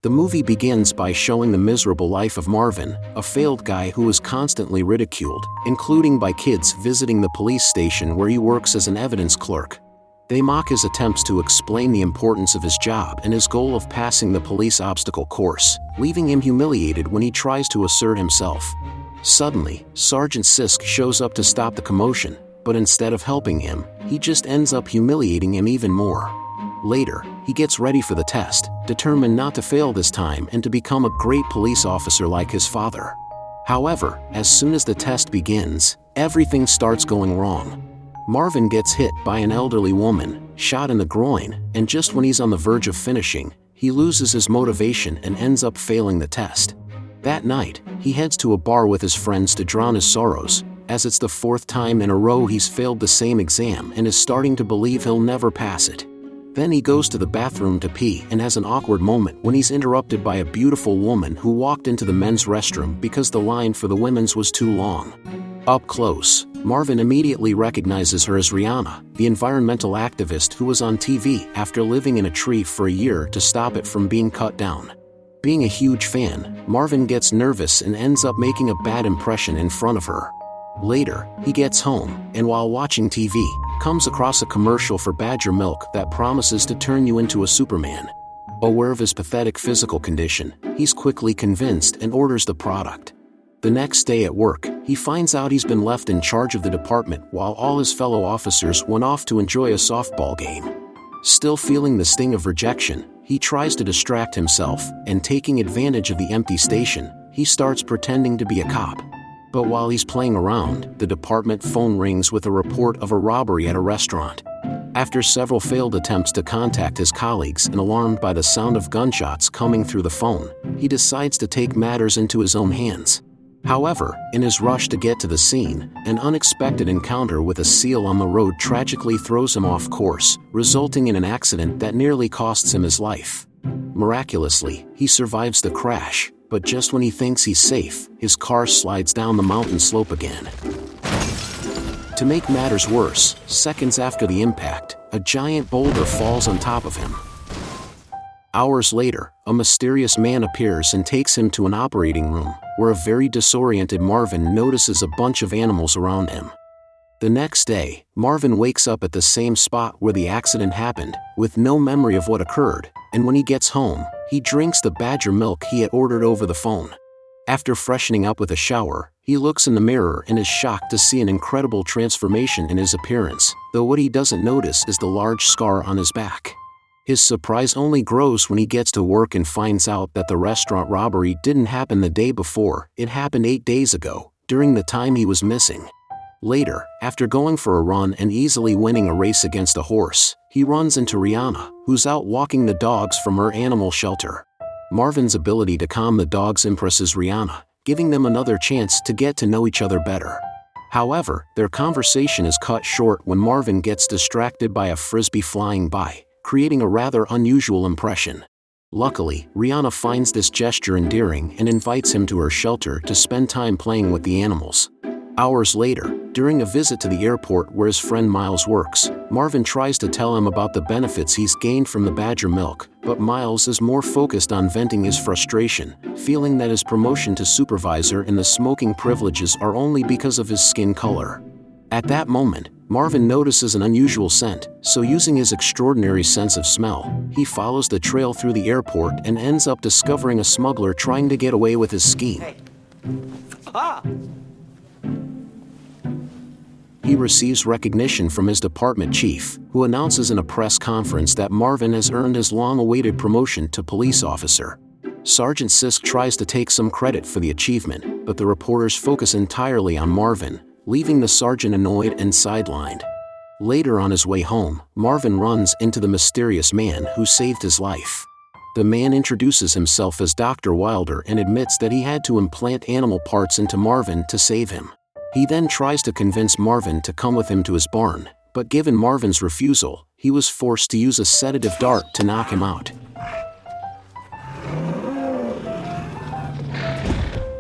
The movie begins by showing the miserable life of Marvin, a failed guy who is constantly ridiculed, including by kids visiting the police station where he works as an evidence clerk. They mock his attempts to explain the importance of his job and his goal of passing the police obstacle course, leaving him humiliated when he tries to assert himself. Suddenly, Sergeant Sisk shows up to stop the commotion, but instead of helping him, he just ends up humiliating him even more. Later, he gets ready for the test, determined not to fail this time and to become a great police officer like his father. However, as soon as the test begins, everything starts going wrong. Marvin gets hit by an elderly woman, shot in the groin, and just when he's on the verge of finishing, he loses his motivation and ends up failing the test. That night, he heads to a bar with his friends to drown his sorrows, as it's the 4th time in a row he's failed the same exam and is starting to believe he'll never pass it. Then he goes to the bathroom to pee and has an awkward moment when he's interrupted by a beautiful woman who walked into the men's restroom because the line for the women's was too long. Up close, Marvin immediately recognizes her as Rihanna, the environmental activist who was on TV after living in a tree for a year to stop it from being cut down. Being a huge fan, Marvin gets nervous and ends up making a bad impression in front of her. Later, he gets home, and while watching TV, comes across a commercial for Badger milk that promises to turn you into a Superman. Aware of his pathetic physical condition, he's quickly convinced and orders the product. The next day at work, he finds out he's been left in charge of the department while all his fellow officers went off to enjoy a softball game. Still feeling the sting of rejection, he tries to distract himself, and taking advantage of the empty station, he starts pretending to be a cop. But while he's playing around, the department phone rings with a report of a robbery at a restaurant. After several failed attempts to contact his colleagues and alarmed by the sound of gunshots coming through the phone, he decides to take matters into his own hands. However, in his rush to get to the scene, an unexpected encounter with a seal on the road tragically throws him off course, resulting in an accident that nearly costs him his life. Miraculously, he survives the crash, but just when he thinks he's safe, his car slides down the mountain slope again. To make matters worse, seconds after the impact, a giant boulder falls on top of him. Hours later, a mysterious man appears and takes him to an operating room, where a very disoriented Marvin notices a bunch of animals around him. The next day, Marvin wakes up at the same spot where the accident happened, with no memory of what occurred, and when he gets home, he drinks the Badger milk he had ordered over the phone. After freshening up with a shower, he looks in the mirror and is shocked to see an incredible transformation in his appearance, though what he doesn't notice is the large scar on his back. His surprise only grows when he gets to work and finds out that the restaurant robbery didn't happen the day before, it happened 8 days ago, during the time he was missing. Later, after going for a run and easily winning a race against a horse, he runs into Rihanna, who's out walking the dogs from her animal shelter. Marvin's ability to calm the dogs impresses Rihanna, giving them another chance to get to know each other better. However, their conversation is cut short when Marvin gets distracted by a frisbee flying by, creating a rather unusual impression. Luckily, Rihanna finds this gesture endearing and invites him to her shelter to spend time playing with the animals. Hours later, during a visit to the airport where his friend Miles works, Marvin tries to tell him about the benefits he's gained from the Badger milk, but Miles is more focused on venting his frustration, feeling that his promotion to supervisor and the smoking privileges are only because of his skin color. At that moment, Marvin notices an unusual scent, so using his extraordinary sense of smell, he follows the trail through the airport and ends up discovering a smuggler trying to get away with his scheme. He receives recognition from his department chief, who announces in a press conference that Marvin has earned his long-awaited promotion to police officer. Sergeant Sisk tries to take some credit for the achievement, but the reporters focus entirely on Marvin, leaving the sergeant annoyed and sidelined. Later on his way home, Marvin runs into the mysterious man who saved his life. The man introduces himself as Dr. Wilder and admits that he had to implant animal parts into Marvin to save him. He then tries to convince Marvin to come with him to his barn, but given Marvin's refusal, he was forced to use a sedative dart to knock him out.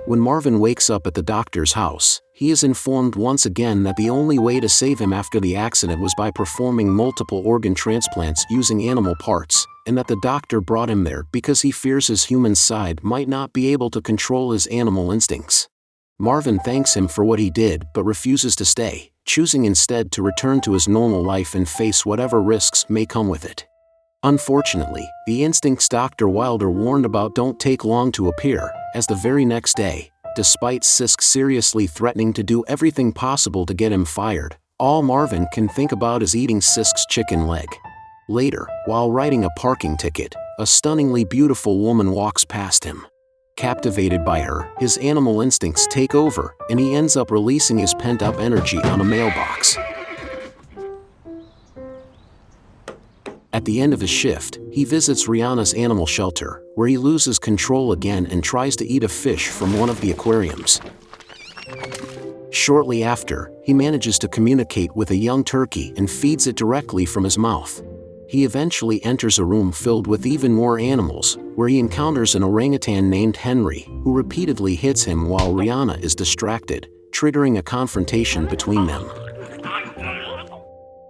When Marvin wakes up at the doctor's house, he is informed once again that the only way to save him after the accident was by performing multiple organ transplants using animal parts, and that the doctor brought him there because he fears his human side might not be able to control his animal instincts. Marvin thanks him for what he did but refuses to stay, choosing instead to return to his normal life and face whatever risks may come with it. Unfortunately, the instincts Dr. Wilder warned about don't take long to appear, as the very next day, despite Sisk seriously threatening to do everything possible to get him fired, all Marvin can think about is eating Sisk's chicken leg. Later, while writing a parking ticket, a stunningly beautiful woman walks past him. Captivated by her, his animal instincts take over, and he ends up releasing his pent-up energy on a mailbox. At the end of his shift, he visits Rihanna's animal shelter, where he loses control again and tries to eat a fish from one of the aquariums. Shortly after, he manages to communicate with a young turkey and feeds it directly from his mouth. He eventually enters a room filled with even more animals, where he encounters an orangutan named Henry, who repeatedly hits him while Rihanna is distracted, triggering a confrontation between them.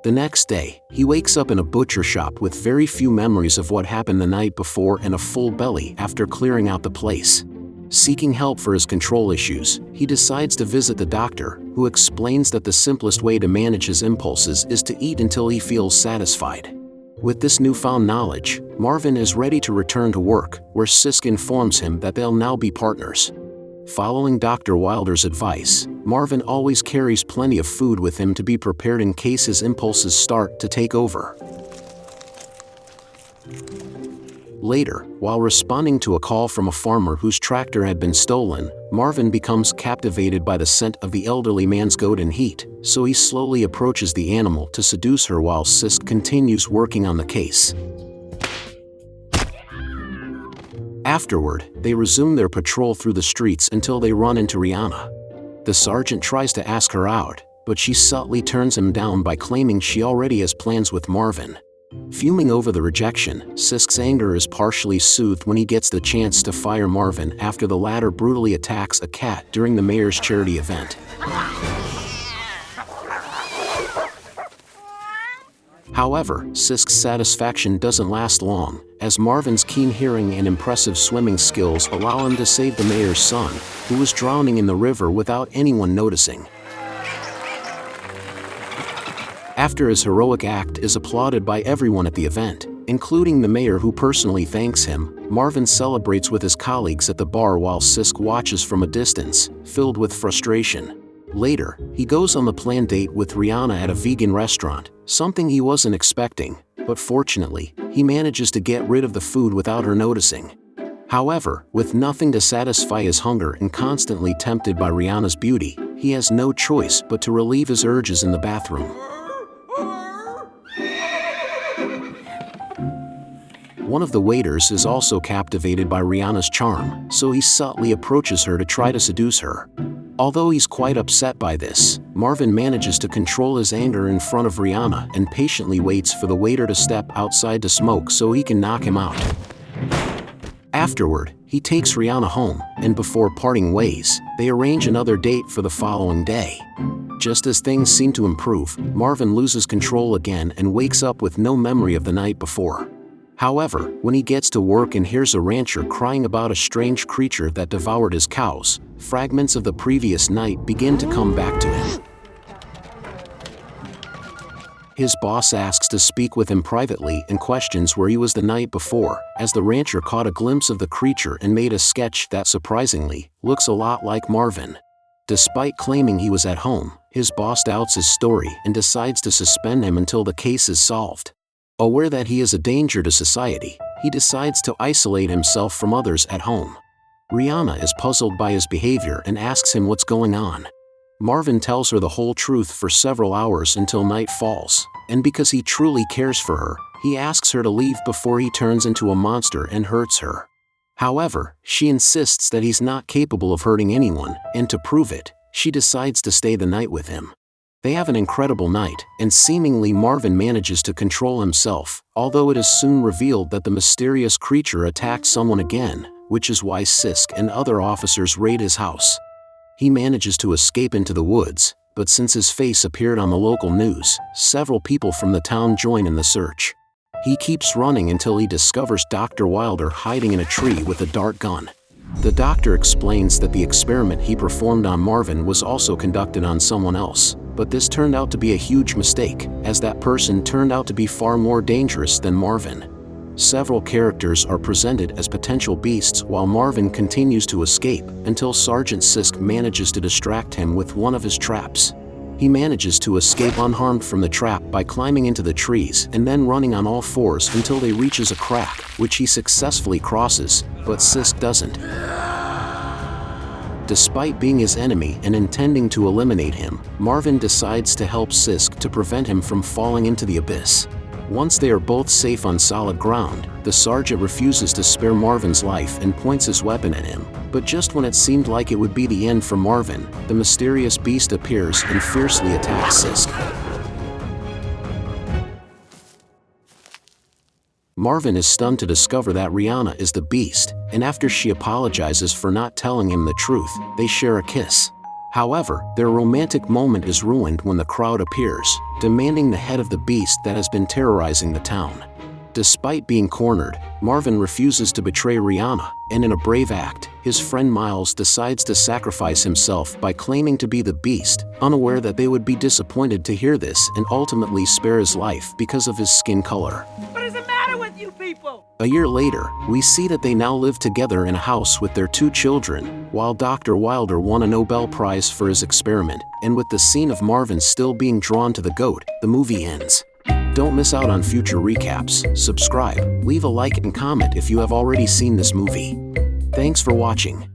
The next day, he wakes up in a butcher shop with very few memories of what happened the night before and a full belly after clearing out the place. Seeking help for his control issues, he decides to visit the doctor, who explains that the simplest way to manage his impulses is to eat until he feels satisfied. With this newfound knowledge, Marvin is ready to return to work, where Sisk informs him that they'll now be partners. Following Dr. Wilder's advice, Marvin always carries plenty of food with him to be prepared in case his impulses start to take over. Later, while responding to a call from a farmer whose tractor had been stolen, Marvin becomes captivated by the scent of the elderly man's goat and heat, so he slowly approaches the animal to seduce her while Sisk continues working on the case. Afterward, they resume their patrol through the streets until they run into Rihanna. The sergeant tries to ask her out, but she subtly turns him down by claiming she already has plans with Marvin. Fuming over the rejection, Sisk's anger is partially soothed when he gets the chance to fire Marvin after the latter brutally attacks a cat during the mayor's charity event. However, Sisk's satisfaction doesn't last long, as Marvin's keen hearing and impressive swimming skills allow him to save the mayor's son, who was drowning in the river without anyone noticing. After his heroic act is applauded by everyone at the event, including the mayor who personally thanks him, Marvin celebrates with his colleagues at the bar while Sisk watches from a distance, filled with frustration. Later, he goes on the planned date with Rihanna at a vegan restaurant, something he wasn't expecting, but fortunately, he manages to get rid of the food without her noticing. However, with nothing to satisfy his hunger and constantly tempted by Rihanna's beauty, he has no choice but to relieve his urges in the bathroom. One of the waiters is also captivated by Rihanna's charm, so he subtly approaches her to try to seduce her. Although he's quite upset by this, Marvin manages to control his anger in front of Rihanna and patiently waits for the waiter to step outside to smoke so he can knock him out. Afterward, he takes Rihanna home, and before parting ways, they arrange another date for the following day. Just as things seem to improve, Marvin loses control again and wakes up with no memory of the night before. However, when he gets to work and hears a rancher crying about a strange creature that devoured his cows, fragments of the previous night begin to come back to him. His boss asks to speak with him privately and questions where he was the night before, as the rancher caught a glimpse of the creature and made a sketch that surprisingly looks a lot like Marvin. Despite claiming he was at home, his boss doubts his story and decides to suspend him until the case is solved. Aware that he is a danger to society, he decides to isolate himself from others at home. Rihanna is puzzled by his behavior and asks him what's going on. Marvin tells her the whole truth for several hours until night falls, and because he truly cares for her, he asks her to leave before he turns into a monster and hurts her. However, she insists that he's not capable of hurting anyone, and to prove it, she decides to stay the night with him. They have an incredible night, and seemingly Marvin manages to control himself, although it is soon revealed that the mysterious creature attacked someone again, which is why Sisk and other officers raid his house. He manages to escape into the woods, but since his face appeared on the local news, several people from the town join in the search. He keeps running until he discovers Dr. Wilder hiding in a tree with a dart gun. The doctor explains that the experiment he performed on Marvin was also conducted on someone else, but this turned out to be a huge mistake, as that person turned out to be far more dangerous than Marvin. Several characters are presented as potential beasts while Marvin continues to escape until Sergeant Sisk manages to distract him with one of his traps. He manages to escape unharmed from the trap by climbing into the trees and then running on all fours until they reaches a crack, which he successfully crosses, but Sisk doesn't. Despite being his enemy and intending to eliminate him, Marvin decides to help Sisk to prevent him from falling into the abyss. Once they are both safe on solid ground, the sergeant refuses to spare Marvin's life and points his weapon at him. But just when it seemed like it would be the end for Marvin, the mysterious beast appears and fiercely attacks Sisk. Marvin is stunned to discover that Rihanna is the beast, and after she apologizes for not telling him the truth, they share a kiss. However, their romantic moment is ruined when the crowd appears, demanding the head of the beast that has been terrorizing the town. Despite being cornered, Marvin refuses to betray Rihanna, and in a brave act, his friend Miles decides to sacrifice himself by claiming to be the beast, unaware that they would be disappointed to hear this and ultimately spare his life because of his skin color. What is the matter with you people? A year later, we see that they now live together in a house with their 2 children, while Dr. Wilder won a Nobel Prize for his experiment, and with the scene of Marvin still being drawn to the goat, the movie ends. Don't miss out on future recaps, subscribe, leave a like and comment if you have already seen this movie. Thanks for watching.